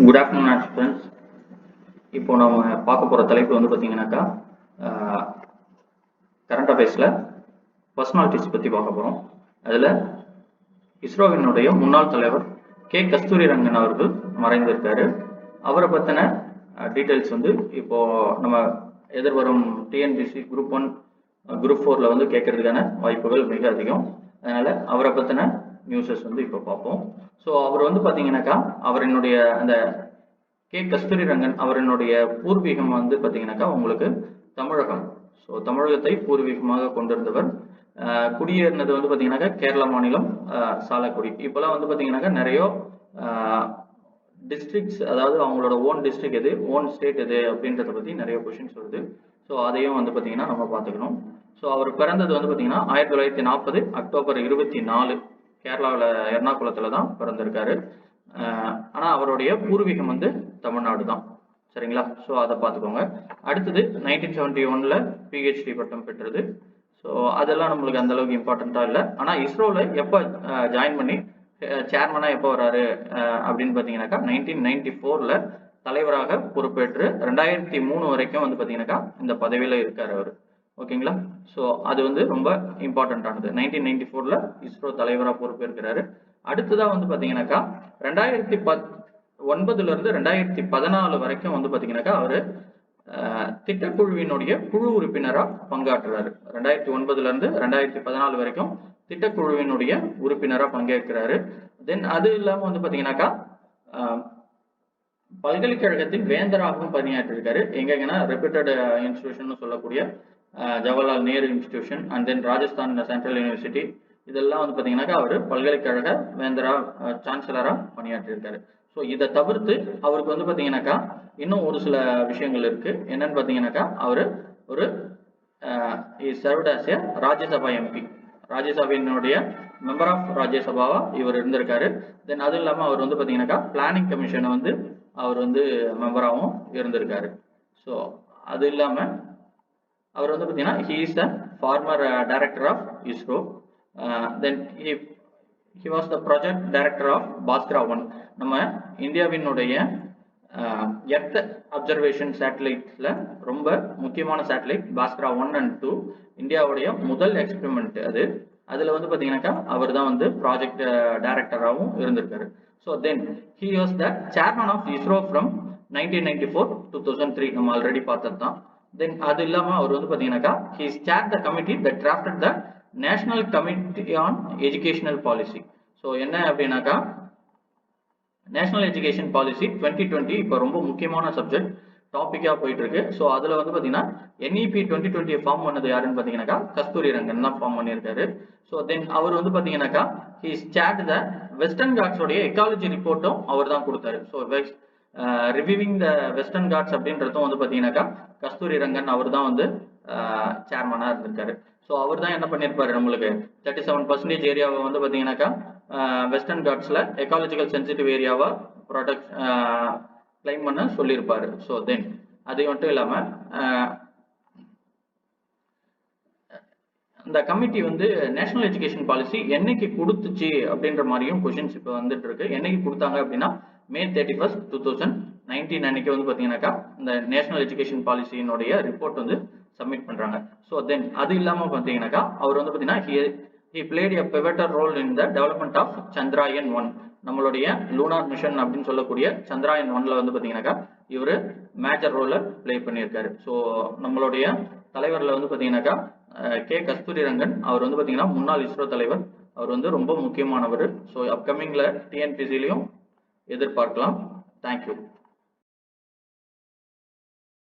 Good afternoon friends. இப்போ நம்ம பார்க்க போகிற தலைப்பு வந்து பார்த்தீங்கன்னாக்கா கரண்ட் அஃபேர்ஸில் பர்சனாலிட்டிஸ் பற்றி பார்க்க போகிறோம். அதில் இஸ்ரோவினுடைய முன்னாள் தலைவர் கே கஸ்தூரி ரங்கன் அவர்கள் மறைந்திருக்காரு. அவரை பற்றின டீட்டெயில்ஸ் வந்து இப்போது நம்ம எதிர்வரும் டிஎன்பிசி குரூப் 1 குரூப் 4 வந்து கேட்கறதுக்கான வாய்ப்புகள் மிக அதிகம். அதனால் அவரை பற்றின நியூஸஸ் வந்து இப்போ பார்ப்போம். ஸோ அவர் வந்து பார்த்தீங்கன்னாக்கா அவரினுடைய அந்த கே கஸ்தூரி ரங்கன் அவரினுடைய பூர்வீகம் வந்து பார்த்தீங்கன்னாக்கா உங்களுக்கு தமிழகம். ஸோ தமிழகத்தை பூர்வீகமாக கொண்டிருந்தவர். குடியேறினது வந்து பார்த்தீங்கன்னாக்கா கேரள மாநிலம் சாலக்குடி. இப்போலாம் வந்து பார்த்தீங்கன்னாக்கா நிறைய டிஸ்ட்ரிக்ட்ஸ், அதாவது அவங்களோட ஓன் டிஸ்ட்ரிக்ட் எது, ஓன் ஸ்டேட் எது அப்படின்றத பற்றி நிறைய கொஷின்ஸ் வருது. ஸோ அதையும் வந்து பார்த்தீங்கன்னா நம்ம பார்த்துக்கணும். ஸோ அவர் பிறந்தது வந்து பார்த்தீங்கன்னா 1940 அக்டோபர் 24 கேரளாவில் எர்ணாகுளத்தில் தான் பிறந்திருக்காரு. ஆனால் அவருடைய பூர்வீகம் வந்து தமிழ்நாடு தான். சரிங்களா? ஸோ அதை பார்த்துக்கோங்க. அடுத்தது 1971 பிஹெச்டி பட்டம் பெற்றது. ஸோ அதெல்லாம் நம்மளுக்கு அந்த அளவுக்கு இம்பார்ட்டண்ட்டாக இல்லை. ஆனால் இஸ்ரோவில் எப்போ ஜாயின் பண்ணி சேர்மனாக எப்போ வராரு அப்படின்னு பார்த்தீங்கன்னாக்கா 1994 தலைவராக பொறுப்பேற்று 2003 வரைக்கும் வந்து பார்த்தீங்கன்னாக்கா இந்த பதவியில் இருக்கார் அவர். ஓகேங்களா? ஸோ அது வந்து ரொம்ப இம்பார்ட்டண்ட்டானது. 1994 இஸ்ரோ தலைவராக பொறுப்பேற்கிறாரு. அடுத்ததாக வந்து பார்த்தீங்கன்னாக்கா 2009 2014 வரைக்கும் வந்து பார்த்தீங்கன்னாக்கா அவர் திட்டக்குழுவினுடைய குழு உறுப்பினராக பங்காற்றுறாரு. 2009 2014 வரைக்கும் திட்டக்குழுவினுடைய உறுப்பினராக பங்கேற்கிறாரு. தென் அது இல்லாமல் வந்து பார்த்தீங்கன்னாக்கா பல்கலைக்கழகத்தின் வேந்தராகவும் பணியாற்றிருக்காரு. எங்கன்னா ரெப்யூட்டட் இன்ஸ்டிடியூஷன் சொல்லக்கூடிய Jawaharlal Nehru institution and then Rajasthan central university, இதெல்லாம் வந்து பார்த்தீங்கன்னாக்கா அவர் பல்கலைக்கழக வேந்தராக சான்சலராக பணியாற்றியிருக்காரு. ஸோ இதை தவிர்த்து அவருக்கு வந்து பார்த்தீங்கன்னாக்கா இன்னும் ஒரு சில விஷயங்கள் இருக்கு. என்னன்னு பார்த்தீங்கன்னாக்கா அவர் ஒரு served as a Rajya Sabha MP, ராஜ்யசபையினுடைய member of ராஜ்யசபாவா இவர் இருந்திருக்காரு. தென் அதுவும் இல்லாமல் அவர் வந்து பார்த்தீங்கன்னாக்கா பிளானிங் கமிஷனை வந்து அவர் வந்து மெம்பராகவும் இருந்திருக்காரு. ஸோ அது இல்லாமல் அவர் வந்து பார்த்தீங்கன்னா he is the former director of ISRO. Then he was the project director of Bhaskara 1. நம்ம இந்தியாவினுடைய எர்த் அப்சர்வேஷன் சேட்டலைட்ல ரொம்ப முக்கியமான சேட்டலைட் பாஸ்கரா 1 and 2 இந்தியாவுடைய முதல் எக்ஸ்பெரிமெண்ட் அது. அதில் வந்து பார்த்தீங்கன்னாக்கா அவர் தான் வந்து ப்ராஜெக்ட் டைரக்டராகவும் இருந்திருக்காரு. So then he was the chairman of ISRO from 1994 2003. நம்ம ஆல்ரெடி பார்த்தது தான். தென் அது இல்லாமல் அவர் வந்து பார்த்தீங்கன்னாக்கா he chair the committee that drafted the national committee on educational policy. So என்ன அப்படின்னாக்கா நேஷனல் எஜுகேஷன் பாலிசி 2020 இப்போ ரொம்ப முக்கியமான சப்ஜெக்ட் டாப்பிக்காக போயிட்டு இருக்கு. ஸோ அதில் வந்து பார்த்தீங்கன்னா NEP 2020 ஃபார்ம் பண்ணது யாருன்னு பார்த்தீங்கன்னாக்கா கஸ்தூரி ரங்கன் தான் ஃபார்ம் பண்ணியிருக்காரு. ஸோ தென் அவர் வந்து பார்த்தீங்கன்னாக்கா ஹி சேட் த வெஸ்டர்ன் காட்ஸோடைய எக்காலஜி ரிப்போர்ட்டும் அவர் தான் கொடுத்தாரு. So reviewing the Western Ghats அப்படின்றதும் வந்து பார்த்தீங்கன்னாக்கா கஸ்தூரி ரங்கன் அவர் தான் வந்து சேர்மனாக இருந்திருக்காரு. ஸோ அவர் தான் என்ன பண்ணியிருப்பாரு, நம்மளுக்கு 37% ஏரியாவை வந்து பார்த்தீங்கன்னாக்கா வெஸ்டர்ன் காட்ஸில் எக்காலஜிக்கல் சென்சிட்டிவ் ஏரியாவா ப்ராடக்ட் கிளைம் பண்ண சொல்லியிருப்பாரு. ஸோ தென் அது மட்டும் இல்லாமல் இந்த கமிட்டி வந்து நேஷனல் எஜுகேஷன் பாலிசி என்னைக்கு கொடுத்துச்சு அப்படின்ற மாதிரியும் கொஷின்ஸ் இப்போ வந்துட்டு இருக்கு. என்னைக்கு கொடுத்தாங்க அப்படின்னா May 31, 2019 அன்னைக்கு வந்து பார்த்தீங்கன்னாக்கா இந்த நேஷனல் எஜுகேஷன் பாலிசியினுடைய ரிப்போர்ட் வந்து சப்மிட் பண்றாங்க. ஸோ தென் அது இல்லாமல் பார்த்தீங்கன்னாக்கா அவர் வந்து பார்த்தீங்கன்னா he played a pivotal role in the development of Chandrayaan 1. நம்மளுடைய லூனார் மிஷன் அப்படின்னு சொல்லக்கூடிய சந்திராயன் 1ல வந்து பார்த்தீங்கன்னாக்கா இவர் மேஜர் ரோலை பிளே பண்ணியிருக்காரு. ஸோ நம்மளுடைய தலைவரில் வந்து பார்த்தீங்கன்னாக்கா கே கஸ்தூரி ரங்கன் அவர் வந்து பார்த்தீங்கன்னா முன்னாள் இஸ்ரோ தலைவர். அவர் வந்து ரொம்ப முக்கியமானவர். ஸோ அப்கமிங்ல டிஎன்பிசிலையும் எதிர்பார்க்கலாம். தேங்க்யூ.